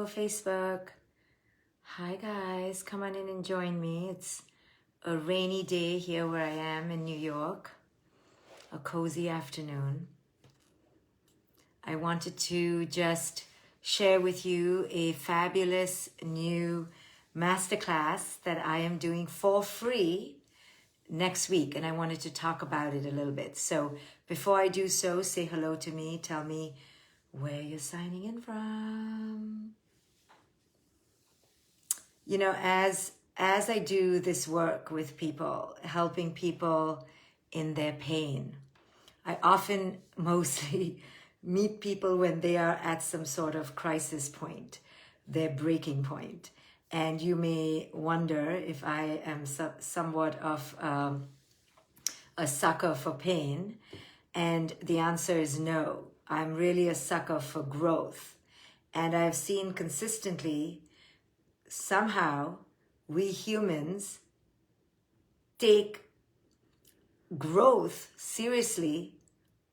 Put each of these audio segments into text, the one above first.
Facebook. Hi guys, come on in and join me. It's a rainy day here where I am in New York, a cozy afternoon. I wanted to just share with you a fabulous new masterclass that I am doing for free next week, and I wanted to talk about it a little bit. So before I do so, say hello to me, tell me where you're signing in from. You know, as I do this work with people, helping people in their pain, I often mostly meet people when they are at some sort of crisis point, their breaking point. And you may wonder if I am somewhat of a sucker for pain. And the answer is no. I'm really a sucker for growth. And I've seen consistently, somehow, we humans take growth seriously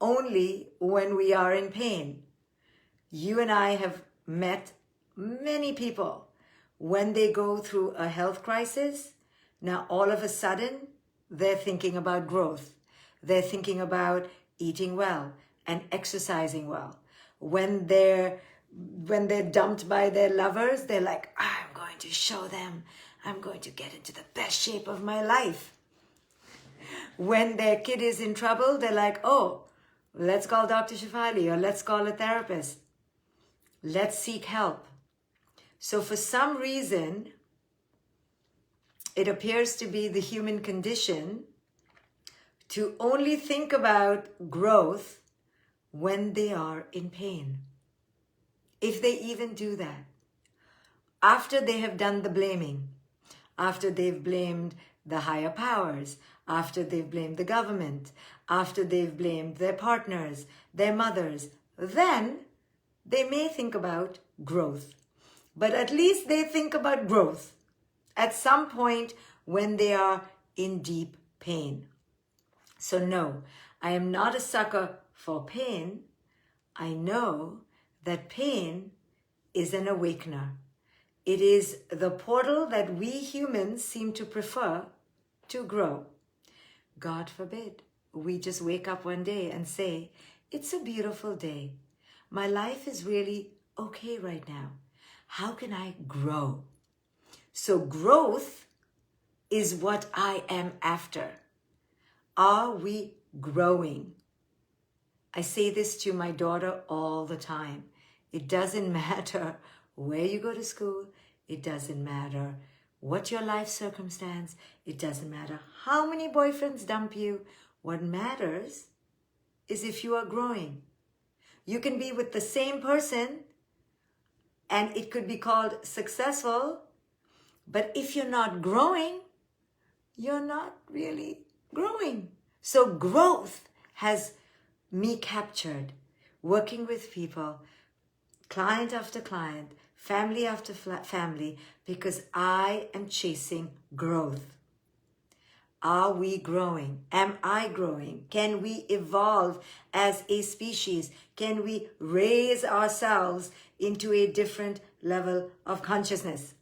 only when we are in pain. You and I have met many people when they go through a health crisis. Now all of a sudden they're thinking about growth. They're thinking about eating well and exercising well. When they're dumped by their lovers, they're like, I'm going to show them. I'm going to get into the best shape of my life. When their kid is in trouble, they're like, oh, let's call Dr. Shefali, or let's call a therapist. Let's seek help. So for some reason, it appears to be the human condition to only think about growth when they are in pain. If they even do that. After they have done the blaming, after they've blamed the higher powers, after they've blamed the government, after they've blamed their partners, their mothers, then they may think about growth. But at least they think about growth at some point when they are in deep pain. So no, I am not a sucker for pain. I know that pain is an awakener. It is the portal that we humans seem to prefer to grow. God forbid, we just wake up one day and say, it's a beautiful day. My life is really okay right now. How can I grow? So growth is what I am after. Are we growing? I say this to my daughter all the time. It doesn't matter where you go to school. It doesn't matter what your life circumstance. It doesn't matter how many boyfriends dump you. What matters is if you are growing. You can be with the same person and it could be called successful, but if you're not growing, you're not really growing. So growth has me captured, working with people, client after client, family after family, because I am chasing growth. Are we growing? Am I growing? Can we evolve as a species? Can we raise ourselves into a different level of consciousness?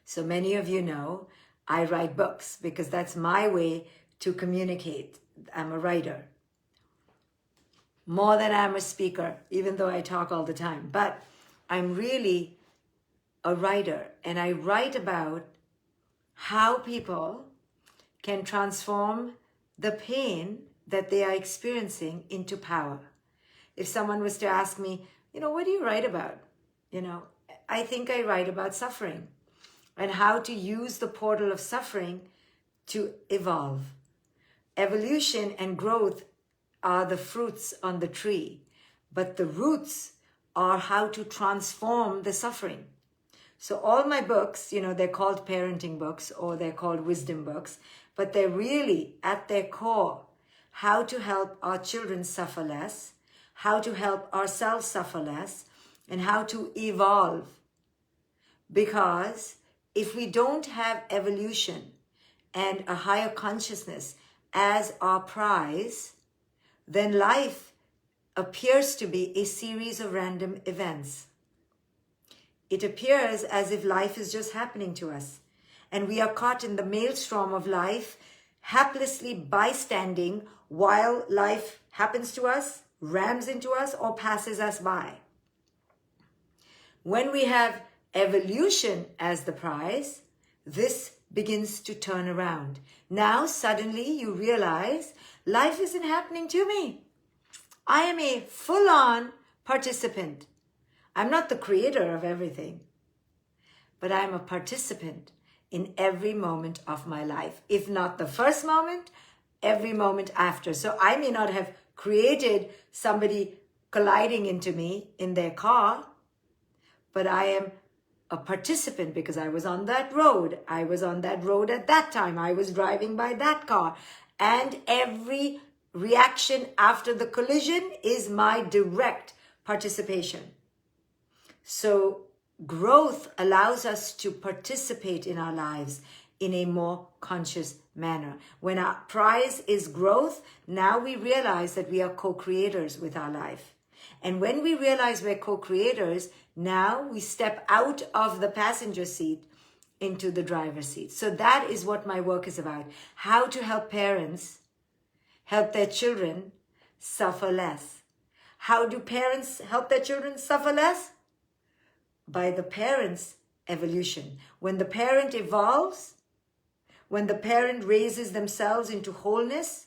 So many of you know I write books because that's my way to communicate. I'm a writer. More than I'm a speaker, even though I talk all the time. But I'm really a writer, and I write about how people can transform the pain that they are experiencing into power. If someone was to ask me, what do you write about? I think I write about suffering and how to use the portal of suffering to evolve. Evolution and growth are the fruits on the tree, but the roots are how to transform the suffering. So all my books, they're called parenting books or they're called wisdom books, but they're really at their core how to help our children suffer less, how to help ourselves suffer less, and how to evolve. Because if we don't have evolution and a higher consciousness as our prize, then life appears to be a series of random events. it appears as if life is just happening to us. And we are caught in the maelstrom of life, haplessly bystanding while life happens to us, rams into us, or passes us by. When we have evolution as the prize, this begins to turn around. Now suddenly you realize life isn't happening to me. I am a full-on participant. I'm not the creator of everything, but I'm a participant in every moment of my life. If not the first moment, every moment after. So I may not have created somebody colliding into me in their car, but I am a participant because I was on that road. I was on that road at that time. I was driving by that car. And every reaction after the collision is my direct participation. So growth allows us to participate in our lives in a more conscious manner. When our prize is growth, now we realize that we are co-creators with our life. And when we realize we're co-creators, now we step out of the passenger seat into the driver's seat. So that is what my work is about. How to help parents help their children suffer less. How do parents help their children suffer less? By the parent's evolution. When the parent evolves, when the parent raises themselves into wholeness,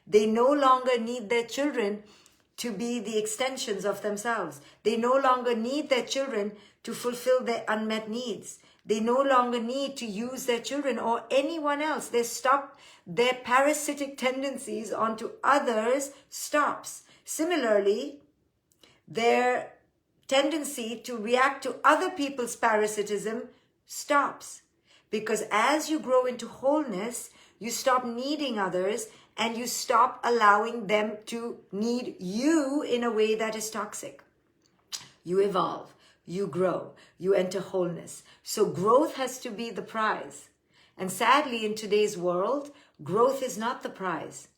they no longer need their children to be the extensions of themselves. They no longer need their children to fulfill their unmet needs. They no longer need to use their children or anyone else. They stop their parasitic tendencies onto others stops. Similarly, their tendency to react to other people's parasitism stops. Because as you grow into wholeness, you stop needing others and you stop allowing them to need you in a way that is toxic. You evolve, you grow, you enter wholeness. So growth has to be the prize. And sadly, in today's world, growth is not the prize.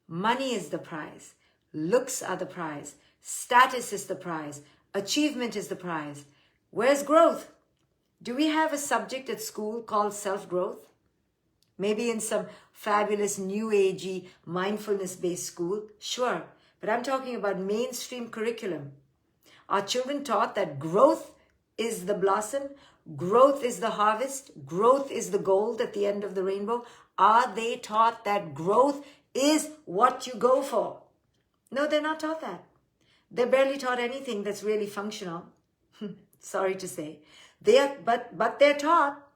Money is the prize. Looks are the prize. Status is the prize. Achievement is the prize. Where's growth? Do we have a subject at school called self-growth? Maybe in some fabulous new agey mindfulness-based school? Sure. But I'm talking about mainstream curriculum. Are children taught that growth is the blossom? Growth is the harvest? Growth is the gold at the end of the rainbow? Are they taught that growth is what you go for? No, they're not taught that. They're barely taught anything that's really functional. Sorry to say. But they're taught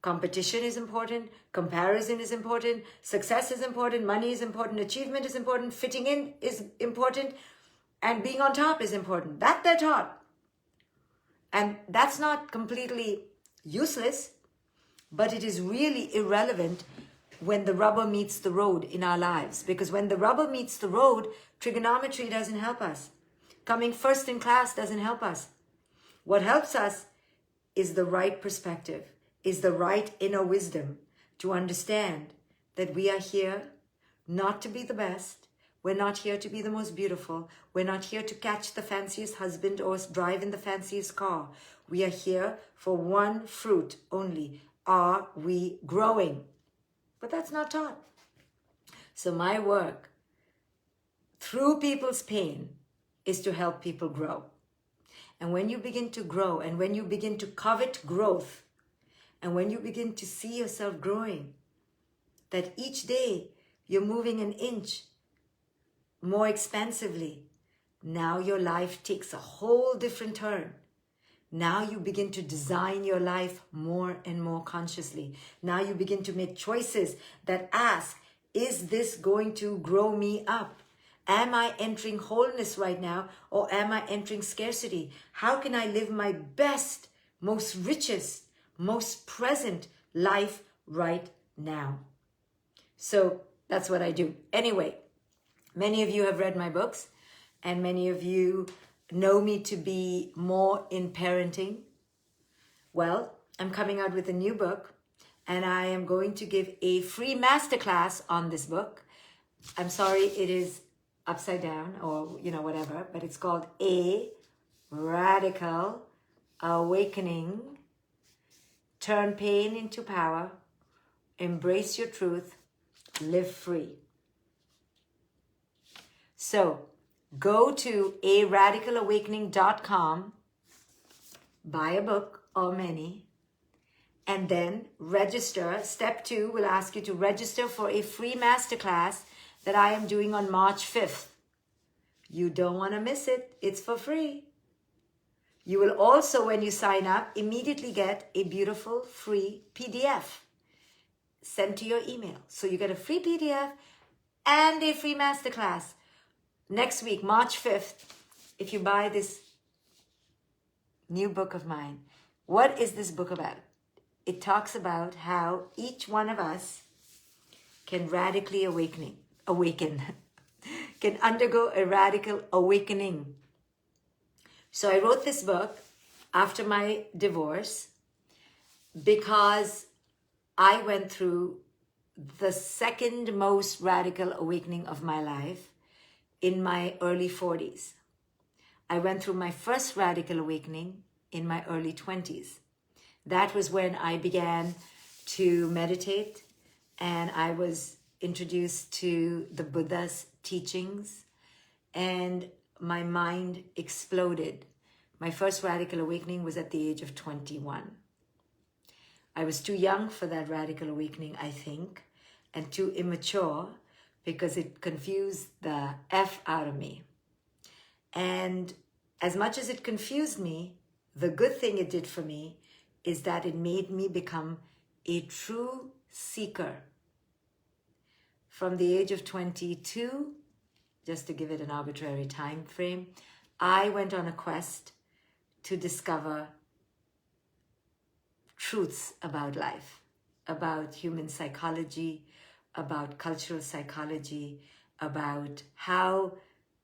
competition is important, comparison is important, success is important, money is important, achievement is important, fitting in is important, and being on top is important. That they're taught. And that's not completely useless, but it is really irrelevant when the rubber meets the road in our lives. Because when the rubber meets the road, trigonometry doesn't help us. Coming first in class doesn't help us. What helps us is the right perspective, is the right inner wisdom to understand that we are here not to be the best. We're not here to be the most beautiful. We're not here to catch the fanciest husband or drive in the fanciest car. We are here for one fruit only. Are we growing? But that's not taught. So my work through people's pain is to help people grow. And when you begin to grow, and when you begin to covet growth, and when you begin to see yourself growing, that each day you're moving an inch more expansively, now your life takes a whole different turn. Now you begin to design your life more and more consciously. Now you begin to make choices that ask, is this going to grow me up? Am I entering wholeness right now, or am I entering scarcity? How can I live my best, most richest, most present life right now? So that's what I do. Anyway, many of you have read my books, and many of you know me to be more in parenting. Well, I'm coming out with a new book, and I am going to give a free masterclass on this book. I'm sorry, it is upside down or, whatever, but it's called A Radical awakening, turn pain into power, embrace your truth, live free. So go to aradicalawakening.com, buy a book or many, and then register. Step 2 will ask you to register for a free masterclass that I am doing on March 5th. You don't want to miss it. It's for free. You will also, when you sign up, immediately get a beautiful free PDF sent to your email. So you get a free PDF and a free masterclass next week, March 5th, if you buy this new book of mine. What is this book about? It talks about how each one of us can radically awaken, can undergo a radical awakening. So I wrote this book after my divorce because I went through the second most radical awakening of my life in my early 40s. I went through my first radical awakening in my early 20s. That was when I began to meditate, and I was introduced to the Buddha's teachings, and my mind exploded. My first radical awakening was at the age of 21. I was too young for that radical awakening, I think, and too immature because it confused the F out of me. And as much as it confused me, the good thing it did for me is that it made me become a true seeker. From the age of 22, just to give it an arbitrary time frame, I went on a quest to discover truths about life, about human psychology, about cultural psychology, about how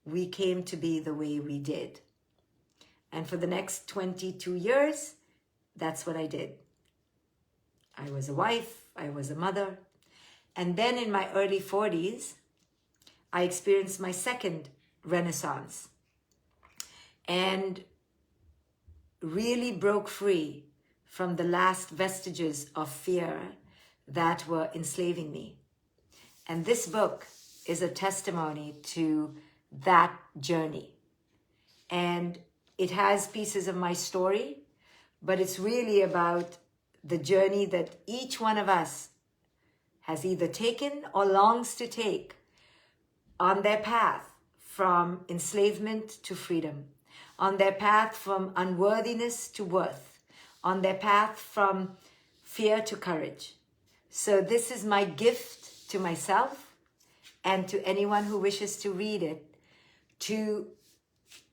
we came to be the way we did. And for the next 22 years, that's what I did. I was a wife, I was a mother. And then in my early 40s, I experienced my second renaissance and really broke free from the last vestiges of fear that were enslaving me. And this book is a testimony to that journey. And it has pieces of my story, but it's really about the journey that each one of us has either taken or longs to take on their path from enslavement to freedom, on their path from unworthiness to worth, on their path from fear to courage. So this is my gift to myself and to anyone who wishes to read it, to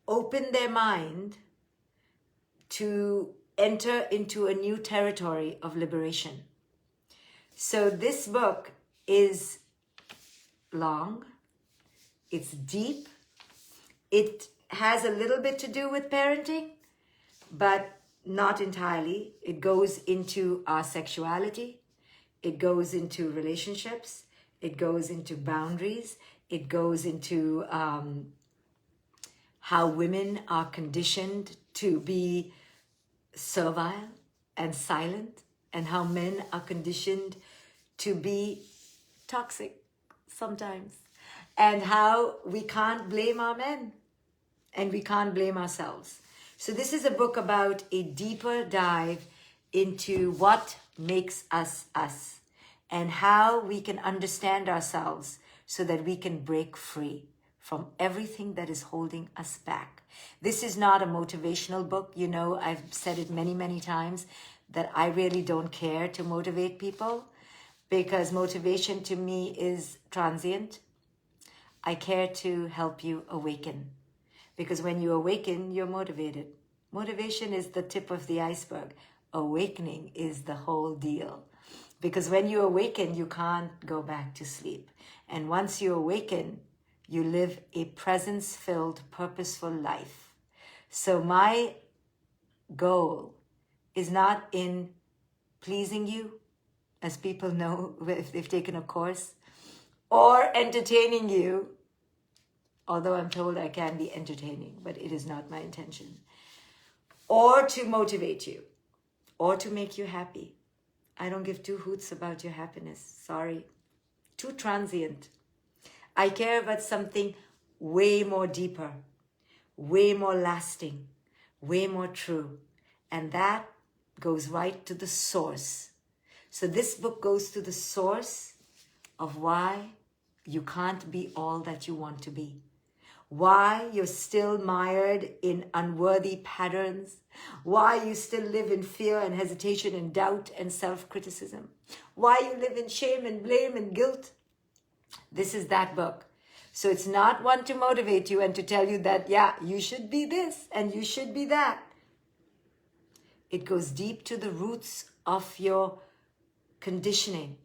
open their mind to enter into a new territory of liberation. So this book is long, it's deep, it has a little bit to do with parenting, but not entirely. It goes into our sexuality, it goes into relationships, it goes into boundaries, it goes into how women are conditioned to be servile and silent, and how men are conditioned to be toxic sometimes, and how we can't blame our men and we can't blame ourselves. So this is a book about a deeper dive into what makes us us and how we can understand ourselves so that we can break free from everything that is holding us back. This is not a motivational book. You know, I've said it many, many times that I really don't care to motivate people because motivation to me is transient. I care to help you awaken because when you awaken, you're motivated. Motivation is the tip of the iceberg. Awakening is the whole deal. Because when you awaken, you can't go back to sleep. And once you awaken, you live a presence-filled, purposeful life. So my goal is not in pleasing you, as people know if they've taken a course, or entertaining you, although I'm told I can be entertaining, but it is not my intention. or to motivate you, or to make you happy. I don't give two hoots about your happiness. Sorry. Too transient. I care about something way more deeper, way more lasting, way more true. And that goes right to the source. So this book goes to the source of why you can't be all that you want to be. Why you're still mired in unworthy patterns. Why you still live in fear and hesitation and doubt and self-criticism. Why you live in shame and blame and guilt. This is that book. So it's not one to motivate you and to tell you that, yeah, you should be this and you should be that. It goes deep to the roots of your conditioning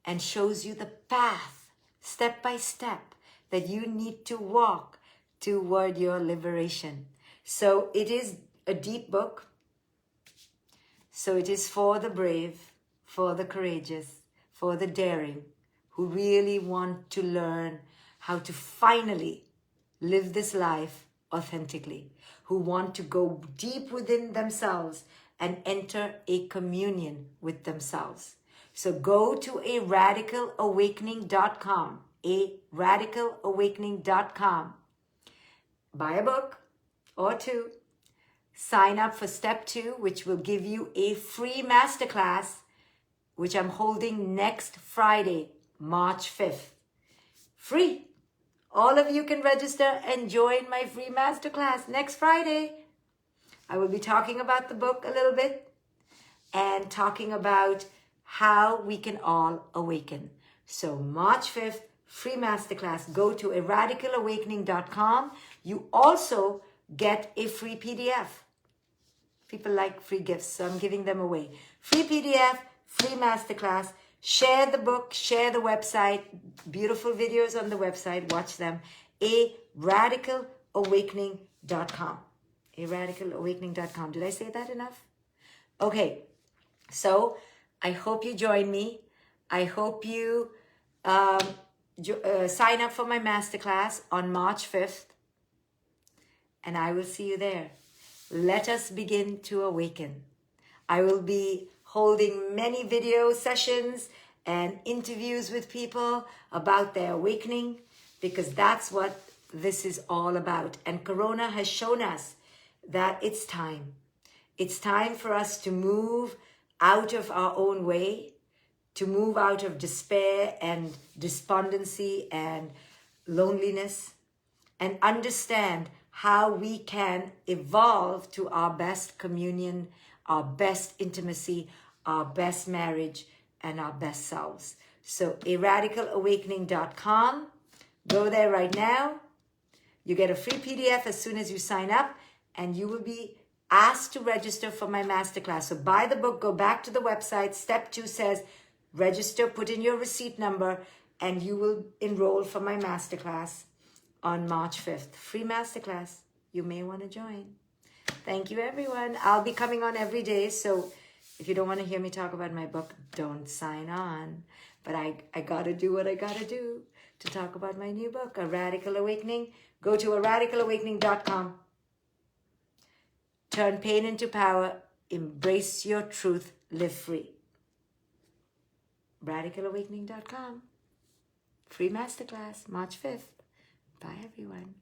and shows you the path, step by step, that you need to walk toward your liberation. So it is a deep book. So it is for the brave, for the courageous, for the daring, who really want to learn how to finally live this life authentically, who want to go deep within themselves and enter a communion with themselves. So go to aradicalawakening.com, aradicalawakening.com. Buy a book or two. Sign up for step 2, which will give you a free masterclass, which I'm holding next Friday, March 5th. Free. All of you can register and join my free masterclass next Friday. I will be talking about the book a little bit and talking about how we can all awaken. So March 5th, free masterclass. Go to aradicalawakening.com. You also get a free PDF. People like free gifts, so I'm giving them away. Free PDF, free masterclass. Share the book, share the website. Beautiful videos on the website. Watch them. aradicalawakening.com. aradicalawakening.com. Did I say that enough? Okay. So I hope you join me. I hope you sign up for my masterclass on March 5th. And I will see you there. Let us begin to awaken. I will be holding many video sessions and interviews with people about their awakening, because that's what this is all about. And Corona has shown us that it's time. It's time for us to move out of our own way, to move out of despair and despondency and loneliness, and understand how we can evolve to our best communion, our best intimacy, our best marriage, and our best selves. So aradicalawakening.com. Go there right now. You get a free PDF as soon as you sign up, and you will be asked to register for my masterclass. So buy the book, go back to the website. Step 2 says register, put in your receipt number, and you will enroll for my masterclass on March 5th. Free masterclass. You may want to join. Thank you, everyone. I'll be coming on every day, so if you don't want to hear me talk about my book, don't sign on. But I got to do what I got to do to talk about my new book, A Radical Awakening. Go to aradicalawakening.com. Turn pain into power. Embrace your truth. Live free. Radicalawakening.com. Free masterclass, March 5th. Bye, everyone.